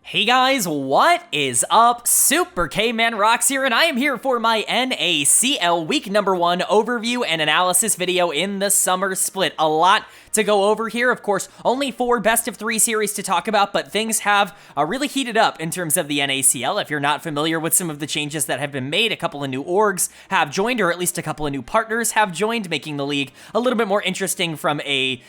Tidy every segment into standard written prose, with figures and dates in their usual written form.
Hey guys, what is up? Super K-Man Rocks here, and I am here for my NACL week number 1 overview and analysis video in the summer split. A lot to go over here. Of course, only 4 best of 3 series to talk about, but things have really heated up in terms of the NACL. If you're not familiar with some of the changes that have been made, a couple of new orgs have joined, or at least a couple of new partners have joined, making the league a little bit more interesting from a,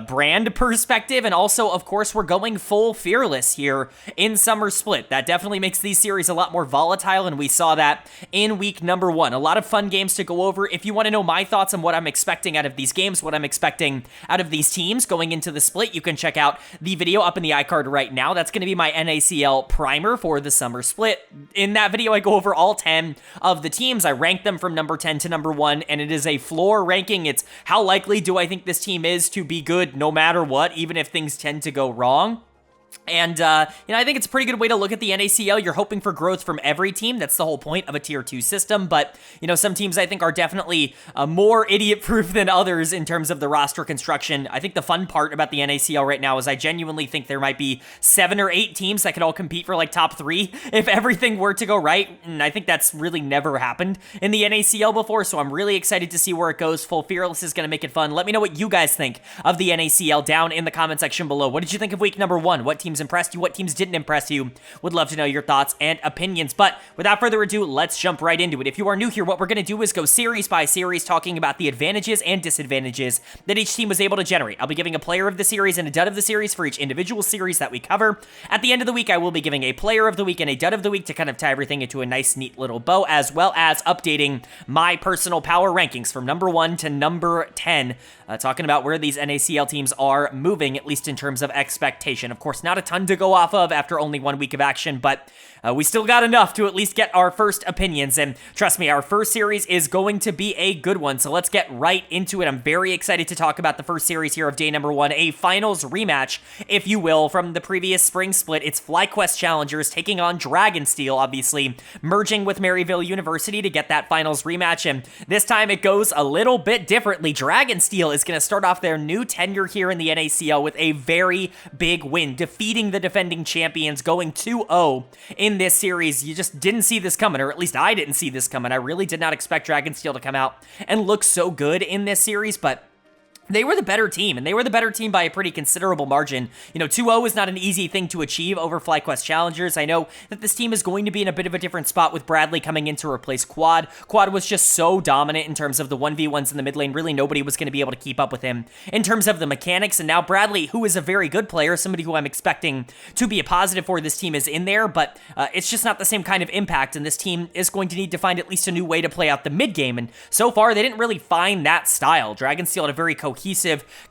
brand perspective. And also, of course, we're going full fearless here in summer split. That definitely makes these series a lot more volatile, and we saw that in week number 1. A lot of fun games to go over. If you want to know my thoughts on what I'm expecting out of these games, what I'm expecting out of these teams going into the split, you can check out the video up in the iCard right now. That's going to be my NACL primer for the summer split. In that video, I go over all 10 of the teams. I rank them from number 10 to number 1, and it is a floor ranking. It's how likely do I think this team is to be good no matter what, even if things tend to go wrong. And, I think it's a pretty good way to look at the NACL. You're hoping for growth from every team. That's the whole point of a Tier 2 system. But, some teams I think are definitely more idiot-proof than others in terms of the roster construction. I think the fun part about the NACL right now is I genuinely think there might be 7 or 8 teams that could all compete for, top 3 if everything were to go right. And I think that's really never happened in the NACL before, so I'm really excited to see where it goes. Full Fearless is going to make it fun. Let me know what you guys think of the NACL down in the comment section below. What did you think of week number 1? What teams impressed you? What teams didn't impress you? Would love to know your thoughts and opinions. But without further ado, let's jump right into it. If you are new here, what we're going to do is go series by series talking about the advantages and disadvantages that each team was able to generate. I'll be giving a player of the series and a dud of the series for each individual series that we cover. At the end of the week, I will be giving a player of the week and a dud of the week to kind of tie everything into a nice, neat little bow, as well as updating my personal power rankings from number 1 to number 10, talking about where these NACL teams are moving, at least in terms of expectation. Of course, not a ton to go off of after only 1 week of action, but we still got enough to at least get our first opinions, and trust me, our first series is going to be a good one, so let's get right into it. I'm very excited to talk about the first series here of day number 1, a finals rematch, if you will, from the previous spring split. It's FlyQuest Challengers taking on Dragonsteel, obviously merging with Maryville University to get that finals rematch, and this time it goes a little bit differently. Dragonsteel is going to start off their new tenure here in the NACL with a very big win, defeating the defending champions, going 2-0 in this series. You just didn't see this coming, or at least I didn't see this coming. I really did not expect Dragonsteel to come out and look so good in this series, but they were the better team, and they were the better team by a pretty considerable margin. 2-0 is not an easy thing to achieve over FlyQuest Challengers. I know that this team is going to be in a bit of a different spot with Bradley coming in to replace Quad. Quad was just so dominant in terms of the 1v1s in the mid lane. Really, nobody was going to be able to keep up with him in terms of the mechanics, and now Bradley, who is a very good player, somebody who I'm expecting to be a positive for this team, is in there, but it's just not the same kind of impact, and this team is going to need to find at least a new way to play out the mid game, and so far, they didn't really find that style. Dragonsteel had a very cohesive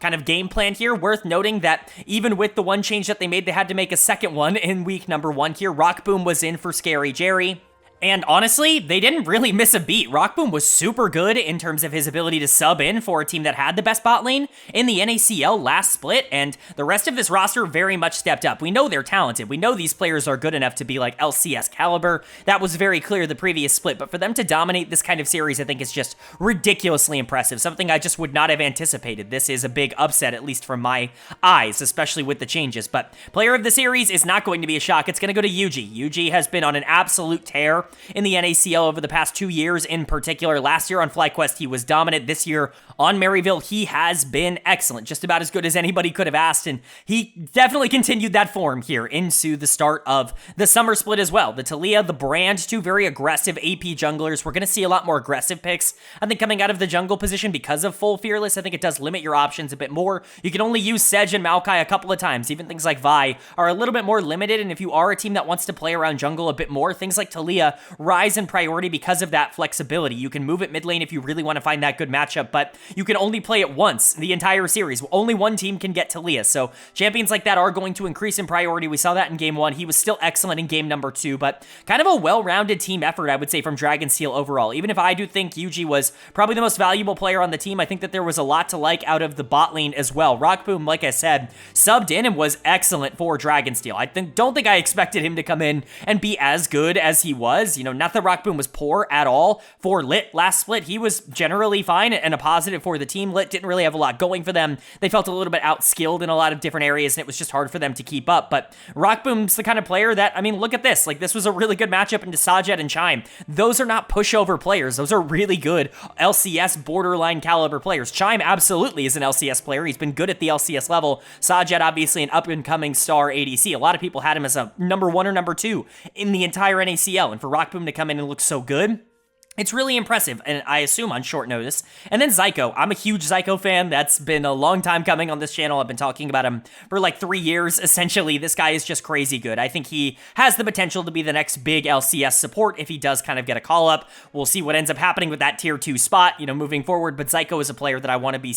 kind of game plan here. Worth noting that even with the one change that they made, they had to make a second one in week number 1 here. Rockboom was in for Scary Jerry. And honestly, they didn't really miss a beat. Rockboom was super good in terms of his ability to sub in for a team that had the best bot lane in the NACL last split, and the rest of this roster very much stepped up. We know they're talented. We know these players are good enough to be like LCS caliber. That was very clear the previous split, but for them to dominate this kind of series, I think is just ridiculously impressive. Something I just would not have anticipated. This is a big upset, at least from my eyes, especially with the changes. But player of the series is not going to be a shock. It's going to go to Yuji. Yuji has been on an absolute tear in the NACL over the past 2 years in particular. Last year on FlyQuest, he was dominant. This year on Maryville, he has been excellent, just about as good as anybody could have asked, and he definitely continued that form here into the start of the summer split as well. The Talia, the Brand, 2 very aggressive AP junglers. We're going to see a lot more aggressive picks, I think, coming out of the jungle position because of Full Fearless. I think it does limit your options a bit more. You can only use Sedge and Maokai a couple of times. Even things like Vi are a little bit more limited, and if you are a team that wants to play around jungle a bit more, things like Talia rise in priority because of that flexibility. You can move it mid lane if you really want to find that good matchup, but you can only play it once the entire series. Only one team can get Talia, so champions like that are going to increase in priority. We saw that in game 1. He was still excellent in game number 2, but kind of a well-rounded team effort, I would say, from Dragonsteel overall. Even if I do think Yuji was probably the most valuable player on the team, I think that there was a lot to like out of the bot lane as well. Rockboom, like I said, subbed in and was excellent for Dragonsteel. Don't think I expected him to come in and be as good as he was. was. Not that Rock Boom was poor at all for Lit last split. He was generally fine and a positive for the team. Lit didn't really have a lot going for them. They felt a little bit outskilled in a lot of different areas, and it was just hard for them to keep up. But Rock Boom's the kind of player that, look at this. This was a really good matchup into Sajed and Chime. Those are not pushover players. Those are really good LCS borderline caliber players. Chime absolutely is an LCS player. He's been good at the LCS level. Sajed, obviously an up-and-coming star ADC. A lot of people had him as a number 1 or number 2 in the entire NACL, and for Rock Boom to come in and look so good, it's really impressive, and I assume on short notice. And then Zyko. I'm a huge Zyko fan. That's been a long time coming on this channel. I've been talking about him for like 3 years, essentially. This guy is just crazy good. I think he has the potential to be the next big LCS support if he does kind of get a call-up. We'll see what ends up happening with that tier 2 spot, moving forward, but Zyko is a player that I want to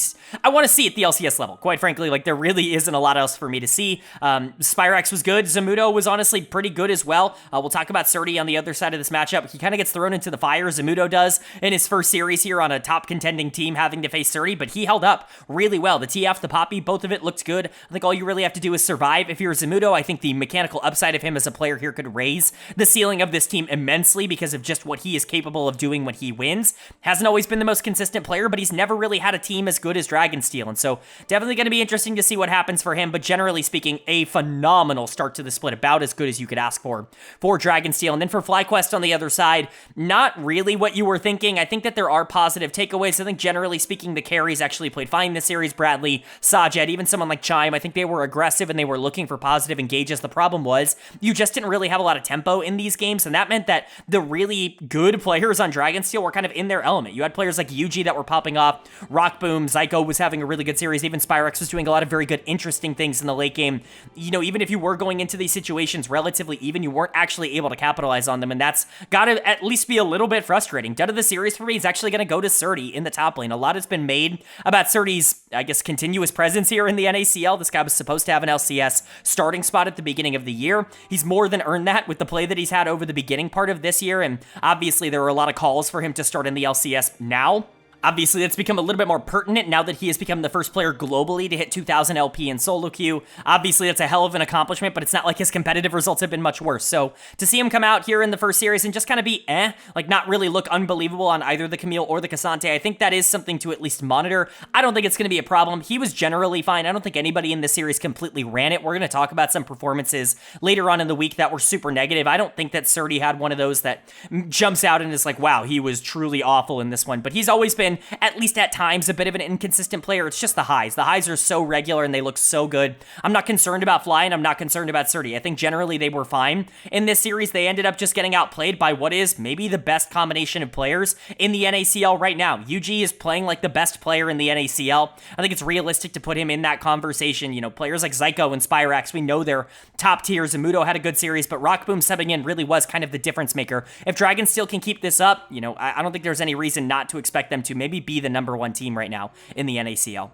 see at the LCS level. Quite frankly, there really isn't a lot else for me to see. Spyrex was good. Zamudo was honestly pretty good as well. We'll talk about Surdy on the other side of this matchup. He kind of gets thrown into the fire. Zamudo does in his first series here on a top contending team having to face Surdy, but he held up really well. The TF, the Poppy, both of it looked good. I think all you really have to do is survive. If you're Zamudo, I think the mechanical upside of him as a player here could raise the ceiling of this team immensely because of just what he is capable of doing when he wins. Hasn't always been the most consistent player, but he's never really had a team as good as Dragonsteel, and so definitely going to be interesting to see what happens for him, but generally speaking, a phenomenal start to the split, about as good as you could ask for Dragonsteel. And then for FlyQuest on the other side, not really what you were thinking. I think that there are positive takeaways. I think generally speaking, the carries actually played fine this series. Bradley, Sajed, even someone like Chime, I think they were aggressive and they were looking for positive engages. The problem was you just didn't really have a lot of tempo in these games, and that meant that the really good players on Dragonsteel were kind of in their element. You had players like Yuji that were popping off, Rock Boom, Zyko was having a really good series, even Spyrex was doing a lot of very good, interesting things in the late game. Even if you were going into these situations relatively even, you weren't actually able to capitalize on them, and that's got to at least be a little bit frustrating. Done of the series for me is actually going to go to Surdy in the top lane. A lot has been made about Surdy's, continuous presence here in the NACL. This guy was supposed to have an LCS starting spot at the beginning of the year. He's more than earned that with the play that he's had over the beginning part of this year, and obviously there are a lot of calls for him to start in the LCS now. Obviously, that's become a little bit more pertinent now that he has become the first player globally to hit 2,000 LP in solo queue. Obviously, that's a hell of an accomplishment, but it's not like his competitive results have been much worse. So to see him come out here in the first series and just kind of be not really look unbelievable on either the Camille or the Cassante, I think that is something to at least monitor. I don't think it's going to be a problem. He was generally fine. I don't think anybody in this series completely ran it. We're going to talk about some performances later on in the week that were super negative. I don't think that Surdy had one of those that jumps out and is like, wow, he was truly awful in this one. But he's always been, at least at times, a bit of an inconsistent player. It's just the highs. The highs are so regular and they look so good. I'm not concerned about Fly and I'm not concerned about Surdy. I think generally they were fine. In this series, they ended up just getting outplayed by what is maybe the best combination of players in the NACL right now. UG is playing like the best player in the NACL. I think it's realistic to put him in that conversation. Players like Zyko and Spyrex, we know they're top tier. Zamudo had a good series, but Rock Boom subbing in really was kind of the difference maker. If Dragonsteel can keep this up, I don't think there's any reason not to expect them to maybe be the number 1 team right now in the NACL.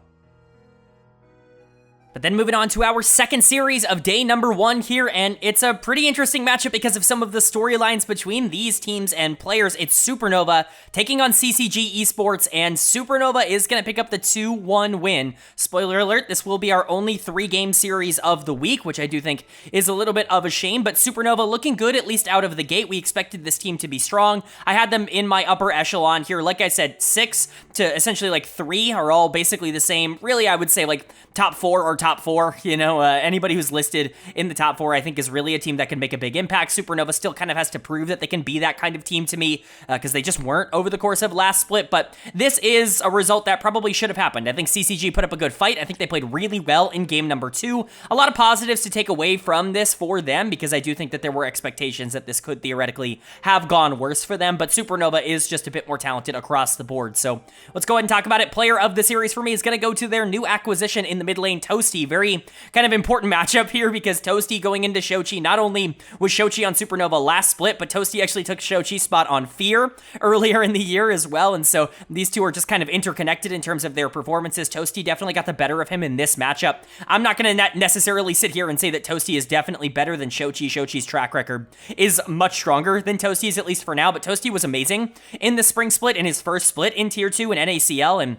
But then moving on to our second series of day number 1 here, and it's a pretty interesting matchup because of some of the storylines between these teams and players. It's Supernova taking on CCG Esports, and Supernova is going to pick up the 2-1 win. Spoiler alert, this will be our only 3-game series of the week, which I do think is a little bit of a shame, but Supernova looking good, at least out of the gate. We expected this team to be strong. I had them in my upper echelon here. Like I said, 6 to essentially 3 are all basically the same. Really, I would say top 4 or top 4, anybody who's listed in the top 4, I think is really a team that can make a big impact. Supernova still kind of has to prove that they can be that kind of team to me, because they just weren't over the course of last split, but this is a result that probably should have happened. I think CCG put up a good fight. I think they played really well in game number 2. A lot of positives to take away from this for them, because I do think that there were expectations that this could theoretically have gone worse for them, but Supernova is just a bit more talented across the board. So let's go ahead and talk about it. Player of the series for me is going to go to their new acquisition in the mid lane, Toasty. Very kind of important matchup here because Toasty going into Shochi, not only was Shochi on Supernova last split, but Toasty actually took Shochi's spot on Fear earlier in the year as well, and so these two are just kind of interconnected in terms of their performances. Toasty definitely got the better of him in this matchup. I'm not going to necessarily sit here and say that Toasty is definitely better than Shochi. Shochi's track record is much stronger than Toasty's, at least for now, but Toasty was amazing in the spring split, in his first split in Tier 2 in NACL, and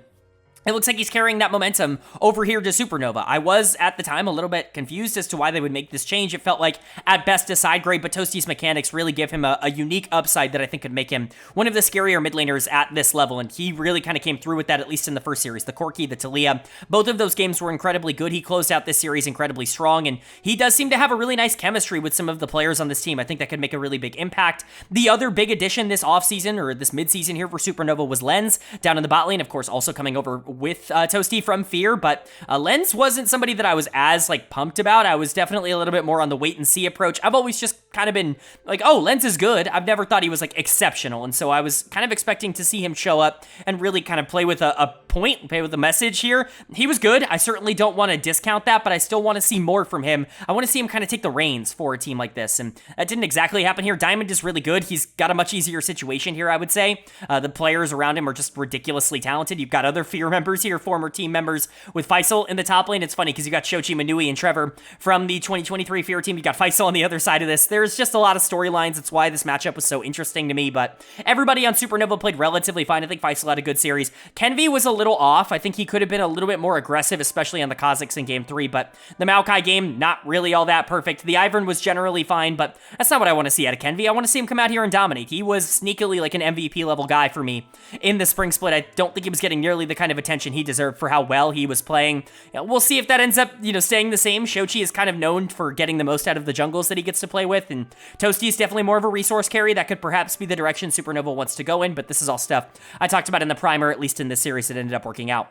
it looks like he's carrying that momentum over here to Supernova. I was, at the time, a little bit confused as to why they would make this change. It felt like, at best, a side grade, but Toasty's mechanics really give him a unique upside that I think could make him one of the scarier mid laners at this level, and he really kind of came through with that, at least in the first series. The Corki, the Talia, both of those games were incredibly good. He closed out this series incredibly strong, and he does seem to have a really nice chemistry with some of the players on this team. I think that could make a really big impact. The other big addition this offseason, or this midseason here for Supernova, was Lens, down in the bot lane, of course, also coming over with Toasty from Fear, but Lens wasn't somebody that I was as pumped about. I was definitely a little bit more on the wait and see approach. I've always just kind of been like, oh, Lens is good. I've never thought he was exceptional, and so I was kind of expecting to see him show up and really kind of play with a point, play with a message here. He was good. I certainly don't want to discount that, but I still want to see more from him. I want to see him kind of take the reins for a team like this, and that didn't exactly happen here. Diamond is really good. He's got a much easier situation here, I would say. The players around him are just ridiculously talented. You've got other Fear members here, former team members, with Faisal in the top lane. It's funny because you got Shochi, Manui, and Trevor from the 2023 Fear team. You got Faisal on the other side of this. There's just a lot of storylines. It's why this matchup was so interesting to me, but everybody on Supernova played relatively fine. I think Faisal had a good series. Kenvi was a little off. I think he could have been a little bit more aggressive, especially on the Kazakhs in Game 3, but the Maokai game, not really all that perfect. The Ivern was generally fine, but that's not what I want to see out of Kenvi. I want to see him come out here and dominate. He was sneakily an MVP level guy for me in the spring split. I don't think he was getting nearly the kind of attention he deserved for how well he was playing. We'll see if that ends up, staying the same. Shochi is kind of known for getting the most out of the jungles that he gets to play with, and Toasty is definitely more of a resource carry. That could perhaps be the direction Supernova wants to go in, but this is all stuff I talked about in the primer, at least in this series, it ended up working out.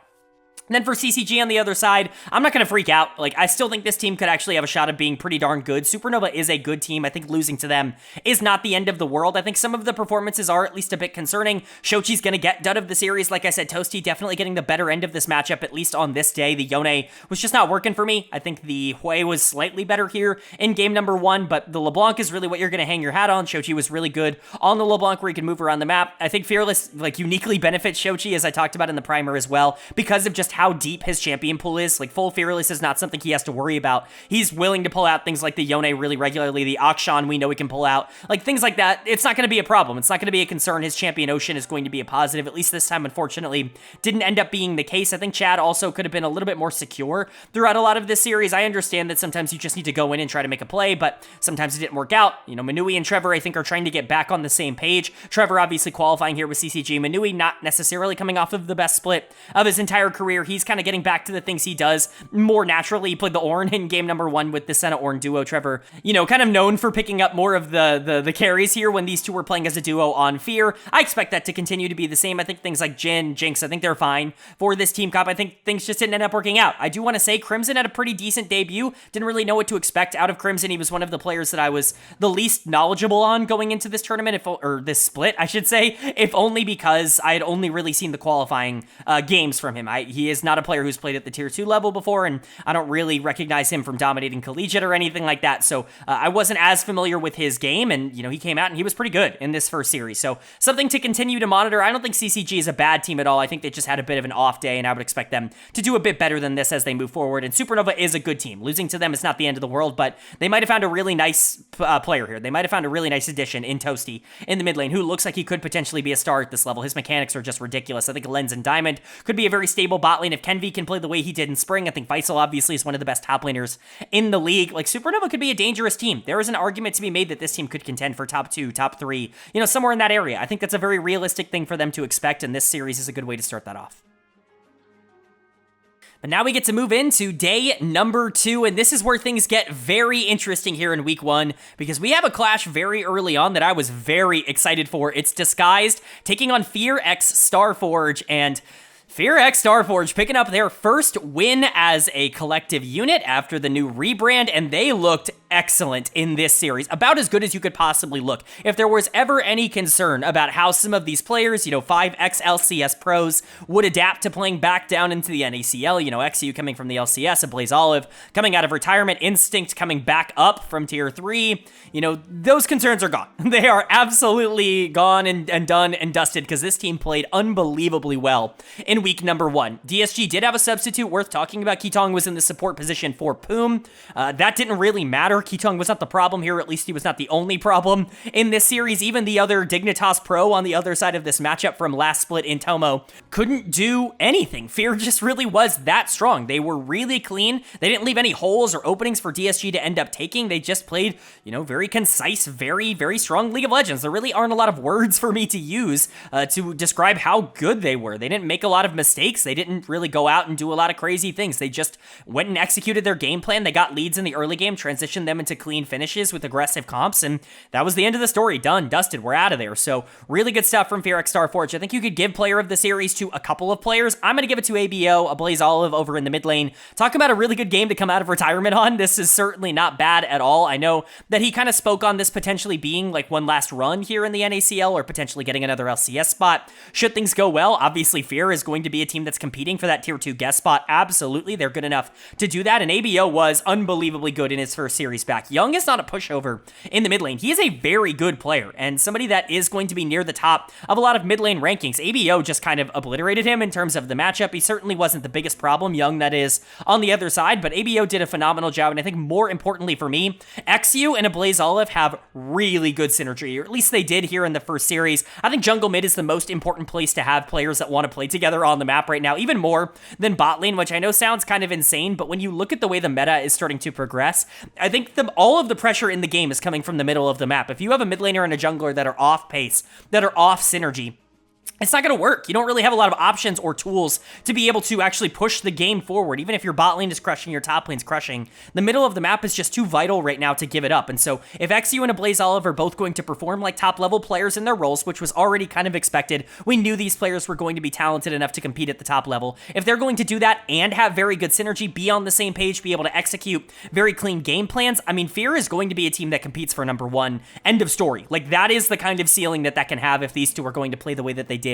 And then for CCG on the other side, I'm not going to freak out. I still think this team could actually have a shot at being pretty darn good. Supernova is a good team. I think losing to them is not the end of the world. I think some of the performances are at least a bit concerning. Shochi's going to get dud of the series. Like I said, Toasty definitely getting the better end of this matchup, at least on this day. The Yone was just not working for me. I think the Hui was slightly better here in game number 1, but the LeBlanc is really what you're going to hang your hat on. Shochi was really good on the LeBlanc where he can move around the map. I think Fearless uniquely benefits Shochi, as I talked about in the primer as well, because of just how deep his champion pool is. Full Fearless is not something he has to worry about. He's willing to pull out things like the Yone really regularly, the Akshan we know he can pull out, things like that. It's not going to be a problem. It's not going to be a concern. His champion Ocean is going to be a positive. At least this time, unfortunately, didn't end up being the case. I think Chad also could have been a little bit more secure throughout a lot of this series. I understand that sometimes you just need to go in and try to make a play, but sometimes it didn't work out. Manui and Trevor, I think, are trying to get back on the same page. Trevor obviously qualifying here with CCG. Manui not necessarily coming off of the best split of his entire career. He's kind of getting back to the things he does more naturally. He played the Ornn in game number 1 with the Senna Ornn duo. Trevor, kind of known for picking up more of the carries here when these two were playing as a duo on Fear. I expect that to continue to be the same. I think things like Jhin, Jinx, I think they're fine for this team comp. I think things just didn't end up working out. I do want to say Crimson had a pretty decent debut. Didn't really know what to expect out of Crimson. He was one of the players that I was the least knowledgeable on going into this tournament, or this split, I should say, if only because I had only really seen the qualifying games from him. He is not a player who's played at the tier 2 level before, and I don't really recognize him from dominating collegiate or anything like that, so I wasn't as familiar with his game, and he came out and he was pretty good in this first series, so something to continue to monitor. I don't think CCG is a bad team at all. I think they just had a bit of an off day, and I would expect them to do a bit better than this as they move forward, and Supernova is a good team. Losing to them is not the end of the world, but they might have found a really nice player here. They might have found a really nice addition in Toasty in the mid lane, who looks like he could potentially be a star at this level. His mechanics are just ridiculous. I think Lens and Diamond could be a very stable bot lane if Kenvi can play the way he did in spring. I think Faisal obviously is one of the best top laners in the league. Supernova could be a dangerous team. There is an argument to be made that this team could contend for top 2, top 3, somewhere in that area. I think that's a very realistic thing for them to expect, and this series is a good way to start that off. But now we get to move into day number 2, and this is where things get very interesting here in week 1, because we have a clash very early on that I was very excited for. It's Disguised taking on Fear X Starforge, and Fear X Starforge picking up their first win as a collective unit after the new rebrand, and they looked excellent in this series. About as good as you could possibly look. If there was ever any concern about how some of these players, 5 ex-LCS pros, would adapt to playing back down into the NACL, XU coming from the LCS, and Blaze Olive coming out of retirement, Instinct coming back up from tier 3, those concerns are gone. They are absolutely gone and done and dusted, because this team played unbelievably well in week number 1. DSG did have a substitute worth talking about. Kitong was in the support position for Poom. That didn't really matter better. Keatung was not the problem here, at least he was not the only problem in this series. Even the other Dignitas Pro on the other side of this matchup from last split in Tomo couldn't do anything. Fear just really was that strong. They were really clean. They didn't leave any holes or openings for DSG to end up taking. They just played, you know, very concise, very, very strong League of Legends. There really aren't a lot of words for me to use to describe how good they were. They didn't make a lot of mistakes. They didn't really go out and do a lot of crazy things. They just went and executed their game plan. They got leads in the early game, transitioned them into clean finishes with aggressive comps, and that was the end of the story. Done, dusted, we're out of there. So really good stuff from Fear x Starforge. I think you could give player of the series to a couple of players. I'm going to give it to ABO, a Blaze Olive over in the mid lane. Talk about a really good game to come out of retirement on. This is certainly not bad at all. I know that he kind of spoke on this potentially being like one last run here in the NACL or potentially getting another LCS spot. Should things go well, obviously Fear is going to be a team that's competing for that tier 2 guest spot. Absolutely, they're good enough to do that, and ABO was unbelievably good in his first series back. Young is not a pushover in the mid lane. He is a very good player and somebody that is going to be near the top of a lot of mid lane rankings. ABO just kind of obliterated him in terms of the matchup. He certainly wasn't the biggest problem, Young that is, on the other side, but ABO did a phenomenal job, and I think more importantly for me, XU and a Blaze Olive have really good synergy, or at least they did here in the first series. I think jungle mid is the most important place to have players that want to play together on the map right now, even more than bot lane, which I know sounds kind of insane, but when you look at the way the meta is starting to progress, I think all of the pressure in the game is coming from the middle of the map. If you have a mid laner and a jungler that are off pace, that are off synergy, it's not going to work. You don't really have a lot of options or tools to be able to actually push the game forward. Even if your bot lane is crushing, your top lane's crushing, the middle of the map is just too vital right now to give it up. And so if XU and a Blaze Olive are both going to perform like top level players in their roles, which was already kind of expected, we knew these players were going to be talented enough to compete at the top level. If they're going to do that and have very good synergy, be on the same page, be able to execute very clean game plans, I mean, Fear is going to be a team that competes for number 1. End of story. Like, that is the kind of ceiling that can have if these two are going to play the way that they did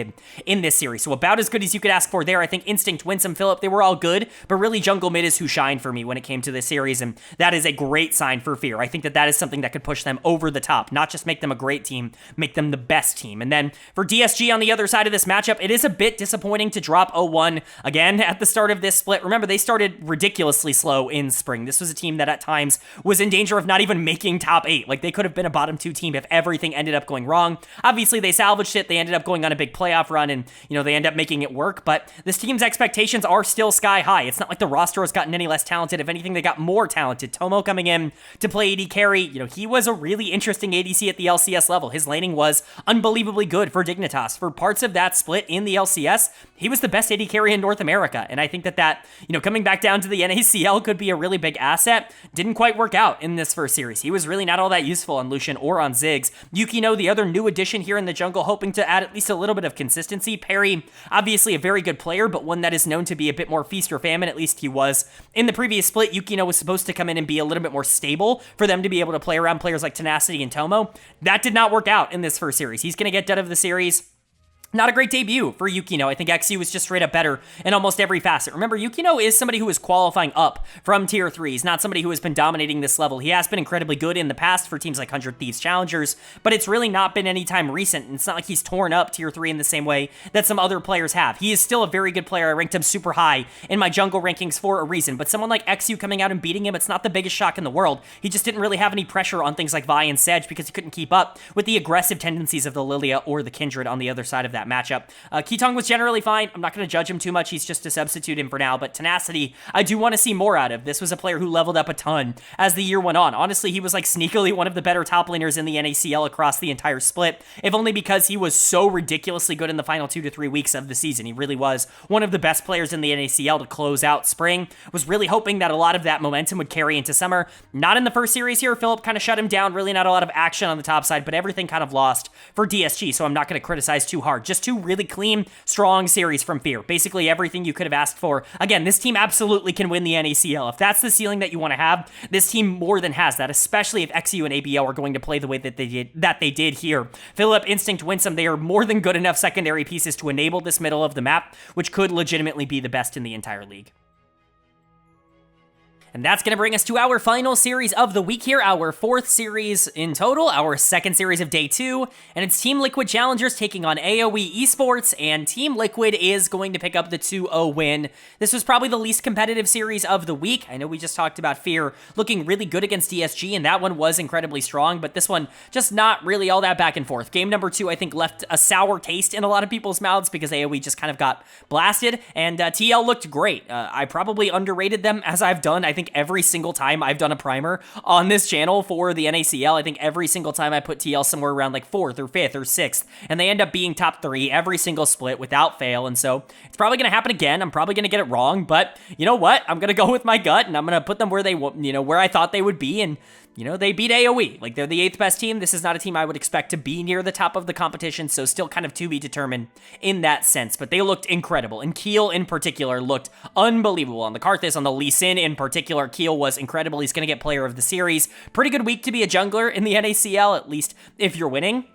in this series. So about as good as you could ask for there. I think Instinct, Winsome, Phillip, they were all good, but really jungle mid is who shined for me when it came to this series, and that is a great sign for Fear. I think that is something that could push them over the top, not just make them a great team, make them the best team. And then for DSG on the other side of this matchup, it is a bit disappointing to drop 0-1 again at the start of this split. Remember, they started ridiculously slow in spring. This was a team that at times was in danger of not even making top 8. Like, they could have been a bottom 2 team if everything ended up going wrong. Obviously, they salvaged it. They ended up going on a big playoff run, and you know, they end up making it work, but this team's expectations are still sky high. It's not like the roster has gotten any less talented. If anything, they got more talented. Tomo coming in to play AD carry, you know, he was a really interesting ADC at the LCS level. His laning was unbelievably good for Dignitas. For parts of that split in the LCS, he was the best AD carry in North America, and I think that, you know, coming back down to the NACL could be a really big asset. Didn't quite work out in this first series. He was really not all that useful on Lucian or on Ziggs. Yukino, the other new addition here in the jungle, hoping to add at least a little bit of consistency. Perry, obviously a very good player, but one that is known to be a bit more feast or famine. At least he was in the previous split. Yukino was supposed to come in and be a little bit more stable for them to be able to play around players like Tenacity and Tomo. That did not work out in this first series. He's going to get dead of the series. Not a great debut for Yukino. I think XU was just straight up better in almost every facet. Remember, Yukino is somebody who is qualifying up from tier 3. He's not somebody who has been dominating this level. He has been incredibly good in the past for teams like 100 Thieves Challengers, but it's really not been any time recent. And it's not like he's torn up tier 3 in the same way that some other players have. He is still a very good player. I ranked him super high in my jungle rankings for a reason, but someone like XU coming out and beating him, it's not the biggest shock in the world. He just didn't really have any pressure on things like Vi and Sedge because he couldn't keep up with the aggressive tendencies of the Lilia or the Kindred on the other side of that matchup. Keatung was generally fine. I'm not going to judge him too much. He's just a substitute in for now. But Tenacity, I do want to see more out of. This was a player who leveled up a ton as the year went on. Honestly, he was like sneakily one of the better top laners in the NACL across the entire split, if only because he was so ridiculously good in the final 2 to 3 weeks of the season. He really was one of the best players in the NACL to close out spring. Was really hoping that a lot of that momentum would carry into summer. Not in the first series here. Phillip kind of shut him down. Really not a lot of action on the top side, but everything kind of lost for DSG, so I'm not going to criticize too hard. Just two really clean, strong series from Fear. Basically everything you could have asked for. Again, this team absolutely can win the NACL. If that's the ceiling that you want to have, this team more than has that, especially if XU and ABL are going to play the way that they did here. Phillip, Instinct, Winsome, they are more than good enough secondary pieces to enable this middle of the map, which could legitimately be the best in the entire league. And that's going to bring us to our final series of the week here, our 4th series in total, our 2nd series of day 2, and it's Team Liquid Challengers taking on AOE Esports, and Team Liquid is going to pick up the 2-0 win. This was probably the least competitive series of the week. I know we just talked about Fear looking really good against DSG, and that one was incredibly strong, but this one just not really all that back and forth. Game number 2, I think, left a sour taste in a lot of people's mouths because AOE just kind of got blasted, and TL looked great. I probably underrated them, as I've done, I think, every single time I've done a primer on this channel for the NACL. I think every single time I put TL somewhere around like 4th or 5th or 6th, and they end up being top 3 every single split without fail, and so it's probably going to happen again. I'm probably going to get it wrong, but you know what? I'm going to go with my gut, and I'm going to put them where they, where I thought they would be, and they beat AOE. Like, they're the 8th best team. This is not a team I would expect to be near the top of the competition, so still kind of to be determined in that sense. But they looked incredible, and Keel in particular looked unbelievable. On the Karthus, on the Lee Sin in particular, Keel was incredible. He's going to get player of the series. Pretty good week to be a jungler in the NACL, at least if you're winning.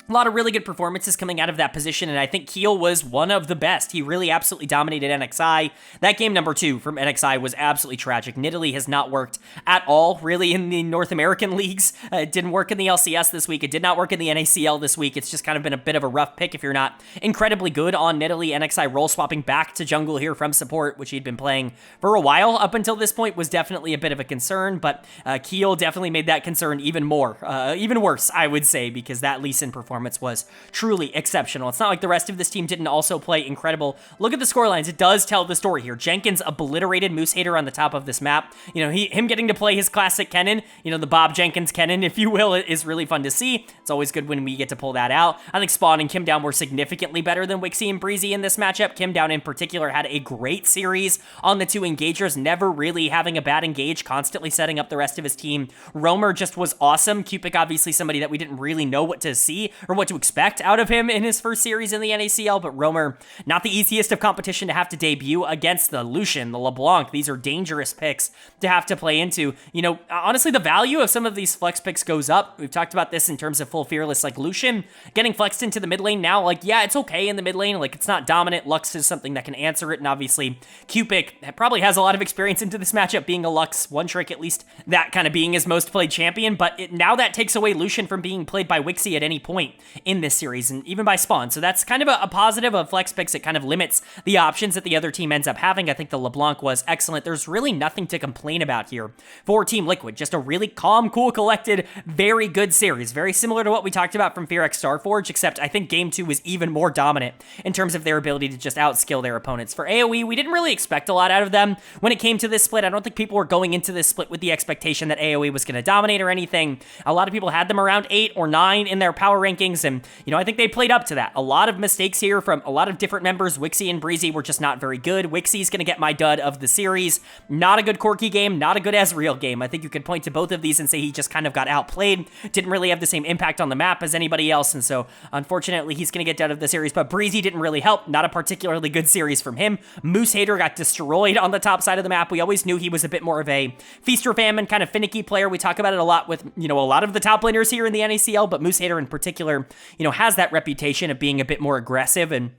A lot of really good performances coming out of that position, and I think Keel was one of the best. He really absolutely dominated NXI. That game number 2 from NXI was absolutely tragic. Nidalee has not worked at all, really, in the North American leagues. It didn't work in the LCS this week. It did not work in the NACL this week. It's just kind of been a bit of a rough pick if you're not incredibly good on Nidalee. NXI role swapping back to jungle here from support, which he'd been playing for a while up until this point, was definitely a bit of a concern, but Keel definitely made that concern even worse, I would say, because that Lee Sin performance was truly exceptional. It's not like the rest of this team didn't also play incredible. Look at the scorelines. It does tell the story here. Jenkins obliterated Moose Hater on the top of this map. Him getting to play his classic Kennen, the Bob Jenkins Kennen, if you will, is really fun to see. It's always good when we get to pull that out. I think Spawn and Kim Down were significantly better than Wixie and Breezy in this matchup. Kim Down in particular had a great series on the 2 engagers, never really having a bad engage, constantly setting up the rest of his team. Roamer just was awesome. Cupik, obviously somebody that we didn't really know what to see or what to expect out of him in his first series in the NACL, but Roamer, not the easiest of competition to have to debut against the Lucian, the LeBlanc. These are dangerous picks to have to play into. Honestly, the value of some of these flex picks goes up. We've talked about this in terms of full fearless, like Lucian getting flexed into the mid lane now. Like, yeah, it's okay in the mid lane. Like, it's not dominant. Lux is something that can answer it, and obviously Cupik probably has a lot of experience into this matchup, being a Lux one trick, at least that kind of being his most played champion, but now that takes away Lucian from being played by Wixie at any point in this series, and even by Spawn. So that's kind of a positive of flex picks. It kind of limits the options that the other team ends up having. I think the LeBlanc was excellent. There's really nothing to complain about here for Team Liquid. Just a really calm, cool, collected, very good series. Very similar to what we talked about from Fear x Starforge, except I think Game 2 was even more dominant in terms of their ability to just outskill their opponents. For AOE, we didn't really expect a lot out of them when it came to this split. I don't think people were going into this split with the expectation that AOE was going to dominate or anything. A lot of people had them around 8 or 9 in their power rankings, and I think they played up to that. A lot of mistakes here from a lot of different members. Wixie and Breezy were just not very good. Wixie's going to get my dud of the series. Not a good Corki game, not a good Ezreal game. I think you could point to both of these and say he just kind of got outplayed. Didn't really have the same impact on the map as anybody else, and so unfortunately he's going to get dud of the series, but Breezy didn't really help. Not a particularly good series from him. Moose Hater got destroyed on the top side of the map. We always knew he was a bit more of a feast or famine kind of finicky player. We talk about it a lot with, a lot of the top laners here in the NACL, but Moose Hater in particular, has that reputation of being a bit more aggressive and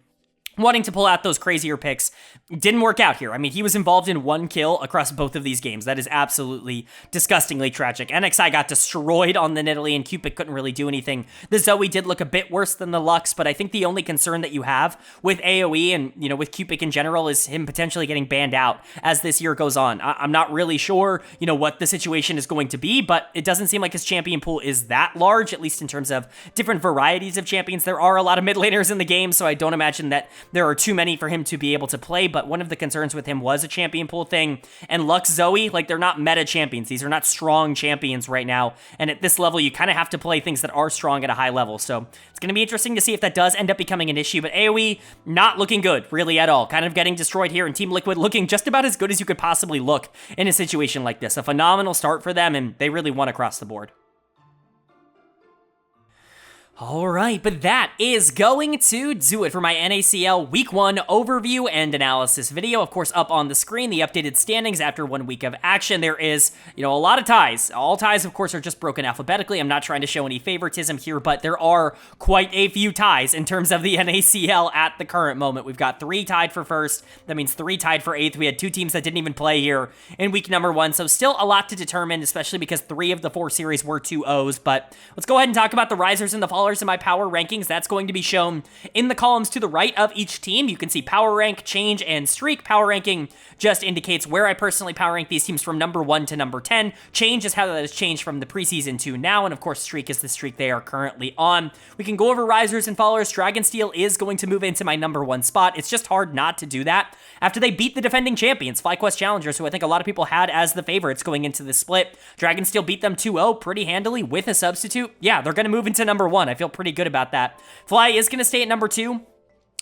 wanting to pull out those crazier picks. Didn't work out here. I mean, he was involved in 1 kill across both of these games. That is absolutely disgustingly tragic. NXI got destroyed on the Nidalee, and Cupid couldn't really do anything. The Zoe did look a bit worse than the Lux, but I think the only concern that you have with AOE and, with Cupid in general is him potentially getting banned out as this year goes on. I'm not really sure, what the situation is going to be, but it doesn't seem like his champion pool is that large, at least in terms of different varieties of champions. There are a lot of mid laners in the game, so I don't imagine that there are too many for him to be able to play, but one of the concerns with him was a champion pool thing, and Lux Zoe, like, they're not meta champions. These are not strong champions right now, and at this level, you kind of have to play things that are strong at a high level, so it's going to be interesting to see if that does end up becoming an issue, but AOE, not looking good, really at all. Kind of getting destroyed here, and Team Liquid looking just about as good as you could possibly look in a situation like this. A phenomenal start for them, and they really won across the board. All right, but that is going to do it for my NACL Week 1 overview and analysis video. Of course, up on the screen, the updated standings after 1 week of action. There is, a lot of ties. All ties, of course, are just broken alphabetically. I'm not trying to show any favoritism here, but there are quite a few ties in terms of the NACL at the current moment. We've got 3 tied for first. That means 3 tied for 8th. We had 2 teams that didn't even play here in week number 1, so still a lot to determine, especially because 3 of the 4 series were 2-0s. But let's go ahead and talk about the risers and the fallers in my power rankings. That's going to be shown in the columns to the right of each team. You can see power rank, change, and streak. Power ranking just indicates where I personally power rank these teams from number 1 to number 10. Change is how that has changed from the preseason to now, and of course streak is the streak they are currently on. We can go over risers and fallers. Dragonsteel is going to move into my number 1 spot. It's just hard not to do that after they beat the defending champions, FlyQuest Challengers, who I think a lot of people had as the favorites going into the split. Dragonsteel beat them 2-0 pretty handily with a substitute. Yeah, they're going to move into number 1. I feel pretty good about that. Fly is going to stay at number 2.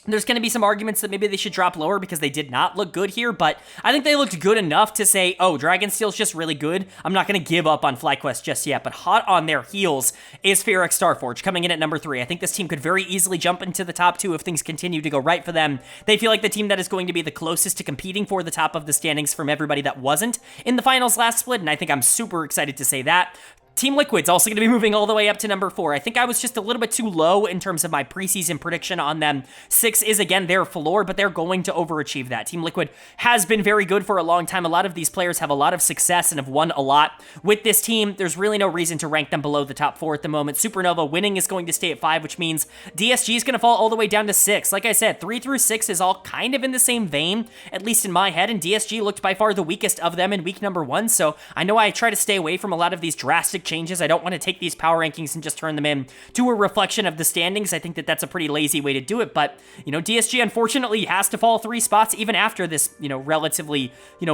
There's going to be some arguments that maybe they should drop lower because they did not look good here, but I think they looked good enough to say, oh, Dragonsteel's just really good. I'm not going to give up on FlyQuest just yet, but hot on their heels is Fearx Starforge coming in at number 3. I think this team could very easily jump into the top 2 if things continue to go right for them. They feel like the team that is going to be the closest to competing for the top of the standings from everybody that wasn't in the finals last split, and I think I'm super excited to say that. Team Liquid's also going to be moving all the way up to number 4. I think I was just a little bit too low in terms of my preseason prediction on them. 6 is, again, their floor, but they're going to overachieve that. Team Liquid has been very good for a long time. A lot of these players have a lot of success and have won a lot with this team. There's really no reason to rank them below the top 4 at the moment. Supernova winning is going to stay at 5, which means DSG is going to fall all the way down to 6. Like I said, 3 through 6 is all kind of in the same vein, at least in my head, and DSG looked by far the weakest of them in week number 1, so I know I try to stay away from a lot of these drastic changes. I don't want to take these power rankings and just turn them in to a reflection of the standings. I think that that's a pretty lazy way to do it, but, DSG unfortunately has to fall 3 spots even after this, relatively,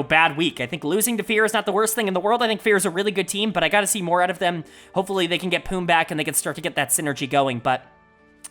bad week. I think losing to Fear is not the worst thing in the world. I think Fear is a really good team, but I got to see more out of them. Hopefully they can get Poom back and they can start to get that synergy going, but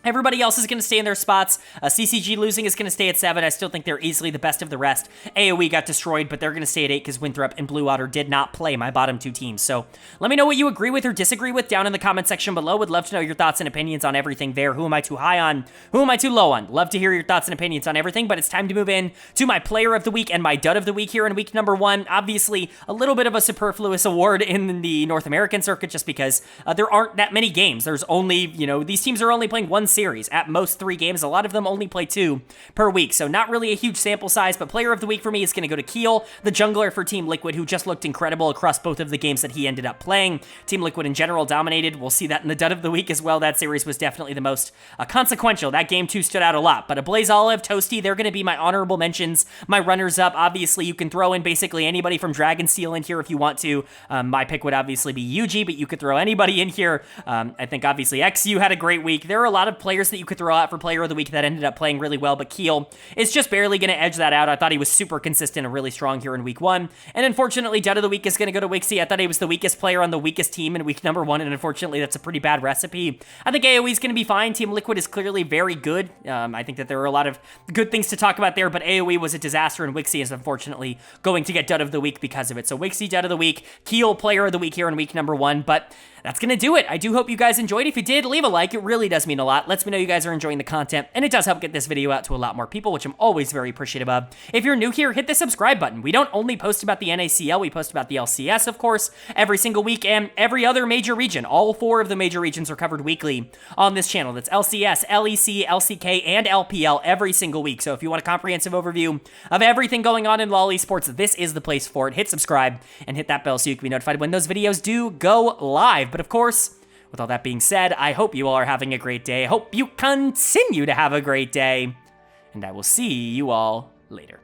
everybody else is going to stay in their spots. CCG losing is going to stay at 7. I still think they're easily the best of the rest. AOE got destroyed, but they're going to stay at 8 because Winthrop and Blue Otter did not play my bottom 2 teams. So let me know what you agree with or disagree with down in the comment section below. Would love to know your thoughts and opinions on everything there. Who am I too high on? Who am I too low on? Love to hear your thoughts and opinions on everything, but it's time to move in to my player of the week and my dud of the week here in week number 1. Obviously, a little bit of a superfluous award in the North American circuit just because there aren't that many games. There's only, these teams are only playing 1 series at most. 3 games. A lot of them only play 2 per week, so not really a huge sample size, but player of the week for me is going to go to Keel, the jungler for Team Liquid, who just looked incredible across both of the games that he ended up playing. Team Liquid in general dominated. We'll see that in the dud of the week as well. That series was definitely the most consequential. That game too stood out a lot, but a Blaze Olive, Toasty, they're going to be my honorable mentions, my runners-up. Obviously, you can throw in basically anybody from Dragonsteel in here if you want to. My pick would obviously be UG, but you could throw anybody in here. I think obviously XU had a great week. There are a lot of players that you could throw out for player of the week that ended up playing really well, but Keel is just barely going to edge that out. I thought he was super consistent and really strong here in week 1, and unfortunately, dud of the week is going to go to Wixie. I thought he was the weakest player on the weakest team in week number 1, and unfortunately, that's a pretty bad recipe. I think AOE is going to be fine. Team Liquid is clearly very good. I think that there are a lot of good things to talk about there, but AOE was a disaster, and Wixie is unfortunately going to get dud of the week because of it. So Wixie, dud of the week, Keel, player of the week here in week number 1, but that's going to do it. I do hope you guys enjoyed. If you did, leave a like. It really does mean a lot. Lets me know you guys are enjoying the content, and it does help get this video out to a lot more people, which I'm always very appreciative of. If you're new here, hit the subscribe button. We don't only post about the NACL, we post about the LCS, of course, every single week, and every other major region. All 4 of the major regions are covered weekly on this channel. That's LCS, LEC, LCK, and LPL every single week. So if you want a comprehensive overview of everything going on in LoL Esports, this is the place for it. Hit subscribe and hit that bell so you can be notified when those videos do go live. But of course, with all that being said, I hope you all are having a great day. I hope you continue to have a great day, and I will see you all later.